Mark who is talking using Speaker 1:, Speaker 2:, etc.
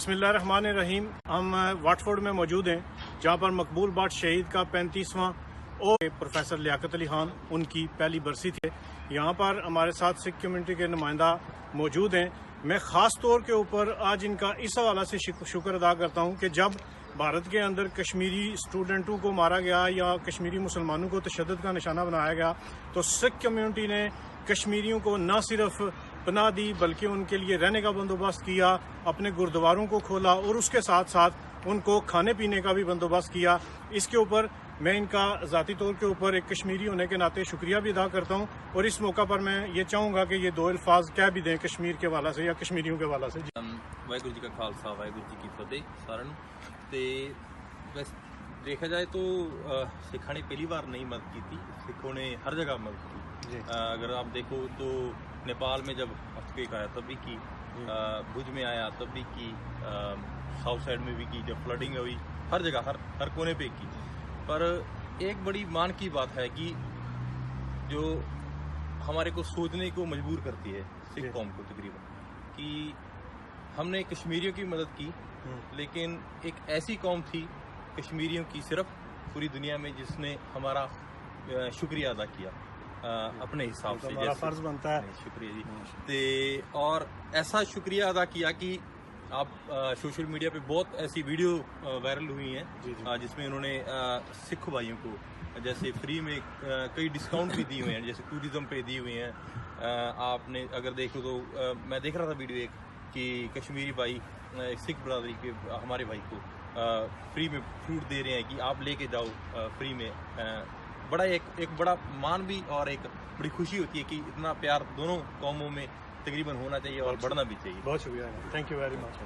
Speaker 1: بسم اللہ الرحمن الرحیم. ہم واٹفورڈ میں موجود ہیں جہاں پر مقبول بٹ شہید کا 35واں اور پروفیسر لیاقت علی خان ان کی پہلی برسی تھی. یہاں پر ہمارے ساتھ سکھ کمیونٹی کے نمائندہ موجود ہیں. میں خاص طور کے اوپر آج ان کا اس حوالے سے شکر ادا کرتا ہوں کہ جب بھارت کے اندر کشمیری اسٹوڈنٹوں کو مارا گیا یا کشمیری مسلمانوں کو تشدد کا نشانہ بنایا گیا تو سکھ کمیونٹی نے کشمیریوں کو نہ صرف پناہ دی بلکہ ان کے لیے رہنے کا بندوبست کیا، اپنے گردواروں کو کھولا اور اس کے ساتھ ساتھ ان کو کھانے پینے کا بھی بندوبست کیا. اس کے اوپر میں ان کا ذاتی طور کے اوپر ایک کشمیری ہونے کے ناطے شکریہ بھی ادا کرتا ہوں اور اس موقع پر میں یہ چاہوں گا کہ یہ دو الفاظ کہہ بھی دیں کشمیر کے حوالے سے یا کشمیریوں کے حوالے سے.
Speaker 2: ਵਾਹਿਗੁਰੂ ਜੀ ਕਾ ਖਾਲਸਾ ਵਾਹਿਗੁਰੂ ਜੀ ਕੀ ਫਤਿਹ ਸਾਰਿਆਂ ਨੂੰ. ਤੇ ਵੈਸੇ ਦੇਖਿਆ ਜਾਏ तो सिखों ने पहली बार नहीं मदद की थी, सिखों ने हर जगह मदद की. अगर आप देखो तो नेपाल में जब अर्थक्वेक आया तब भी की, भुज में आया तब भी की, साउथ साइड में भी की, जब फ्लडिंग हुई हर जगह हर कोने पे की. पर एक बड़ी मान की बात है कि जो हमारे को सोचने को मजबूर करती है सिख कौम को तकरीबन कि हमने कश्मीरियों की मदद की, लेकिन एक ऐसी कौम थी कश्मीरियों की सिर्फ पूरी दुनिया में जिसने हमारा शुक्रिया अदा किया अपने हिसाब से,
Speaker 1: हमारा फर्ज बनता है.
Speaker 2: शुक्रिया जी. ते और ऐसा शुक्रिया अदा किया कि आप सोशल मीडिया पे बहुत ऐसी वीडियो वायरल हुई हैं जिसमें उन्होंने सिख भाइयों को जैसे फ्री में कई डिस्काउंट भी दिए हुए हैं, जैसे टूरिज्म पे दिए हुए हैं. आपने अगर देखो तो मैं देख रहा था वीडियो एक कि कश्मीरी भाई सिख बरादरी के हमारे भाई को फ्री में फ्रूट दे रहे हैं कि आप लेके जाओ फ्री में. बड़ा एक बड़ा मान भी और एक बड़ी खुशी होती है कि इतना प्यार दोनों कौमों में तकरीबन होना चाहिए और बढ़ना भी चाहिए.
Speaker 1: बहुत शुक्रिया, थैंक यू वेरी मच.